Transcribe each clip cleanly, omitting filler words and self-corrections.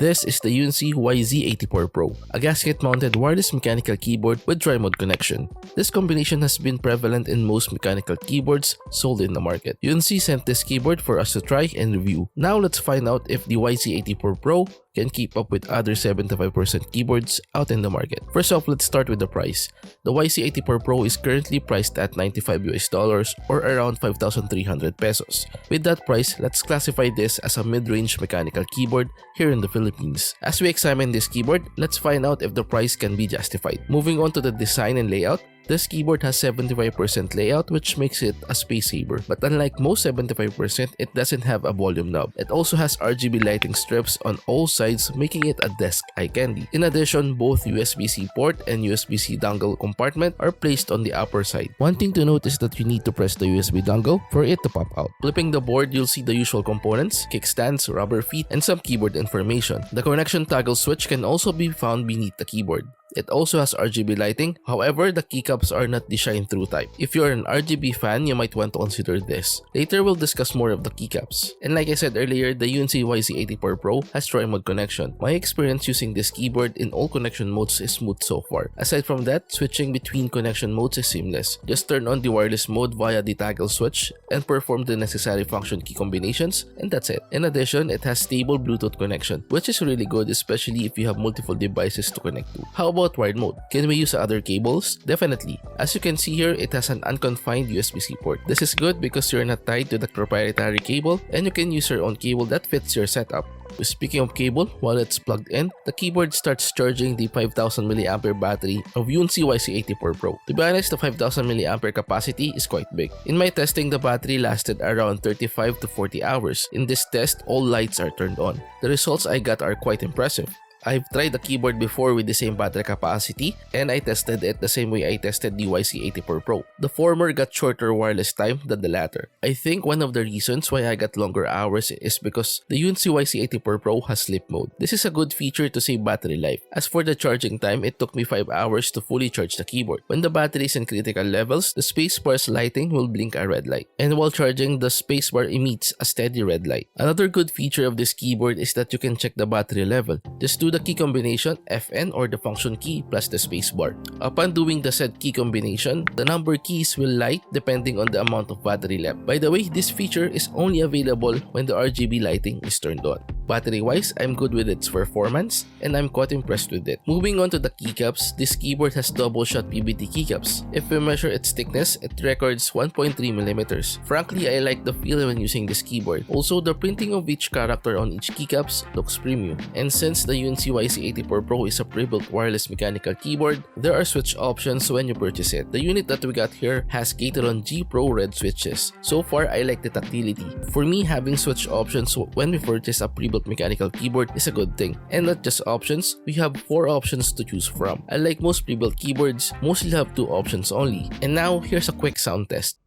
This is the UNC YZ84 Pro, a gasket-mounted wireless mechanical keyboard with tri-mode connection. This combination has been prevalent in most mechanical keyboards sold in the market. UNC sent this keyboard for us to try and review. Now let's find out if the YZ84 Pro can keep up with other 75% keyboards out in the market. First off, let's start with the price. The YZ84 Pro is currently priced at $95 or around 5,300 pesos. With that price, let's classify this as a mid-range mechanical keyboard here in the Philippines. As we examine this keyboard, let's find out if the price can be justified. Moving on to the design and layout, this keyboard has 75% layout, which makes it a space saver. But unlike most 75%, it doesn't have a volume knob. It also has RGB lighting strips on all sides, making it a desk eye candy. In addition, both USB-C port and USB-C dongle compartment are placed on the upper side. One thing to note is that you need to press the USB dongle for it to pop out. Flipping the board, you'll see the usual components, kickstands, rubber feet, and some keyboard information. The connection toggle switch can also be found beneath the keyboard. It also has RGB lighting, however, the keycaps are not the shine-through type. If you're an RGB fan, you might want to consider this. Later, we'll discuss more of the keycaps. And like I said earlier, the UNC YZ84 Pro has tri-mode connection. My experience using this keyboard in all connection modes is smooth so far. Aside from that, switching between connection modes is seamless. Just turn on the wireless mode via the toggle switch and perform the necessary function key combinations, and that's it. In addition, it has stable Bluetooth connection, which is really good, especially if you have multiple devices to connect to. How about wired mode? Can we use other cables? Definitely. As you can see here, it has an unconfined USB-C port. This is good because you're not tied to the proprietary cable and you can use your own cable that fits your setup. Speaking of cable, while it's plugged in, the keyboard starts charging the 5000 mAh battery of UNC YZ84 Pro. To be honest, the 5000 mAh capacity is quite big. In my testing, the battery lasted around 35 to 40 hours. In this test, all lights are turned on. The results I got are quite impressive. I've tried the keyboard before with the same battery capacity and I tested it the same way I tested the YZ84 Pro. The former got shorter wireless time than the latter. I think one of the reasons why I got longer hours is because the UNC YZ84 Pro has sleep mode. This is a good feature to save battery life. As for the charging time, it took me 5 hours to fully charge the keyboard. When the battery is in critical levels, the spacebar's lighting will blink a red light. And while charging, the spacebar emits a steady red light. Another good feature of this keyboard is that you can check the battery level. Just do the key combination FN or the function key plus the spacebar. Upon doing the said key combination, the number keys will light depending on the amount of battery left. By the way, this feature is only available when the RGB lighting is turned on. Battery wise, I'm good with its performance and I'm quite impressed with it. Moving on to the keycaps, this keyboard has double shot PVD keycaps. If we measure its thickness, it records 1.3mm. Frankly, I like the feel when using this keyboard. Also, the printing of each character on each keycaps looks premium. And since the UNC YZ84 Pro is a pre-built wireless mechanical keyboard, there are switch options when you purchase it. The unit that we got here has Gateron G Pro red switches. So far, I like the tactility. For me, having switch options when we purchase a pre-built mechanical keyboard is a good thing. And not just options, we have 4 options to choose from. Unlike most pre-built keyboards, mostly have 2 options only. And now, here's a quick sound test.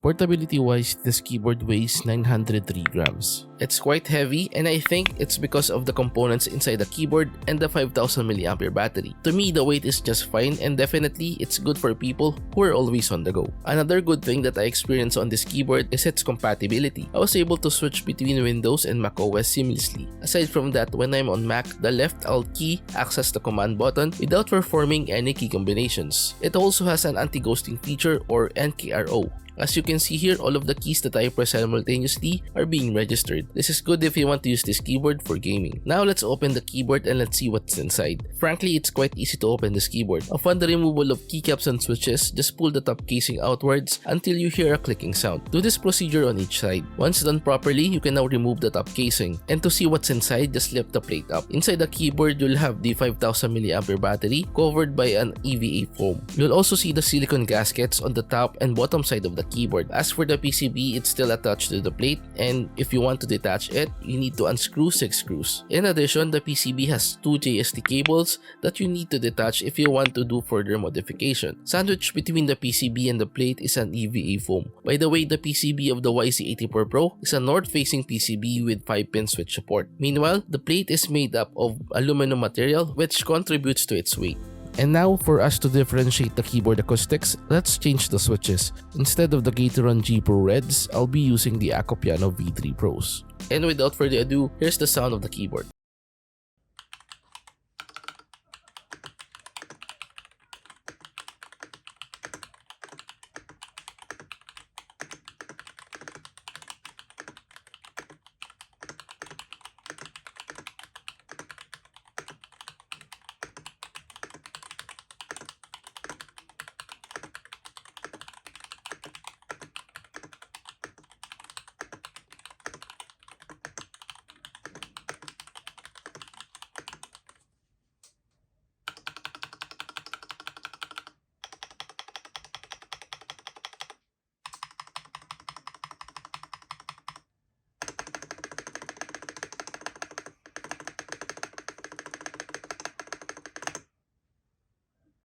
Portability wise, this keyboard weighs 903 grams. It's quite heavy and I think it's because of the components inside the keyboard and the 5000 mAh battery. To me, the weight is just fine and definitely it's good for people who are always on the go. Another good thing that I experienced on this keyboard is its compatibility. I was able to switch between Windows and macOS seamlessly. Aside from that, when I'm on Mac, the left Alt key acts as the command button without performing any key combinations. It also has an anti-ghosting feature or NKRO. As you can see here, all of the keys that I press simultaneously are being registered. This is good if you want to use this keyboard for gaming. Now let's open the keyboard and let's see what's inside. Frankly, it's quite easy to open this keyboard. Upon the removal of keycaps and switches, just pull the top casing outwards until you hear a clicking sound. Do this procedure on each side. Once done properly, you can now remove the top casing. And to see what's inside, just lift the plate up. Inside the keyboard, you'll have the 5000 mAh battery covered by an EVA foam. You'll also see the silicone gaskets on the top and bottom side of the keyboard. As for the PCB, it's still attached to the plate, and if you want to detach it, you need to unscrew 6 screws. In addition, the PCB has 2 JST cables that you need to detach if you want to do further modification. Sandwiched between the PCB and the plate is an EVA foam. By the way, the PCB of the YZ84 Pro is a north-facing PCB with 5-pin switch support. Meanwhile, the plate is made up of aluminum material which contributes to its weight. And now, for us to differentiate the keyboard acoustics, let's change the switches. Instead of the Gateron G Pro Reds, I'll be using the Acopiano V3 Pros. And without further ado, here's the sound of the keyboard.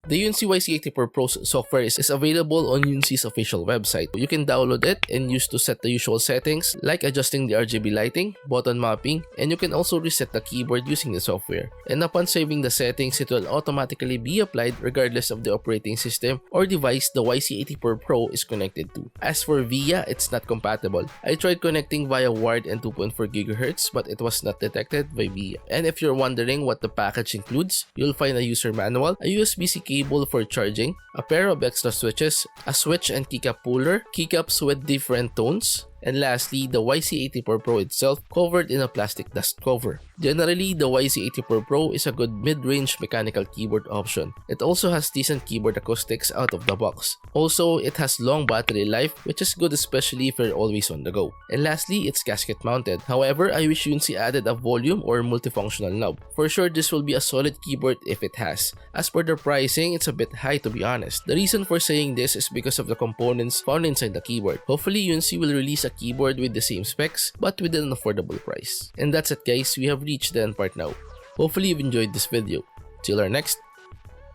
The UNC YC84 Pro software is available on UNC's official website. You can download it and use to set the usual settings like adjusting the RGB lighting, button mapping, and you can also reset the keyboard using the software. And upon saving the settings, it will automatically be applied regardless of the operating system or device the YC84 Pro is connected to. As for VIA, it's not compatible. I tried connecting via wired and 2.4 GHz, but it was not detected by VIA. And if you're wondering what the package includes, you'll find a user manual, a USB-C cable for charging, a pair of extra switches, a switch and keycap puller, keycaps with different tones, and lastly, the YC84 Pro itself covered in a plastic dust cover. Generally, the YC84 Pro is a good mid-range mechanical keyboard option. It also has decent keyboard acoustics out of the box. Also, it has long battery life, which is good especially if you're always on the go. And lastly, it's gasket mounted. However, I wish UNC added a volume or multifunctional knob. For sure, this will be a solid keyboard if it has. As for the pricing, it's a bit high to be honest. The reason for saying this is because of the components found inside the keyboard. Hopefully, UNC will release a keyboard with the same specs but with an affordable price. And that's it guys, we have reached the end part now. Hopefully you've enjoyed this video. Till our next,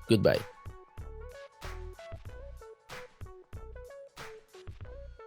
goodbye.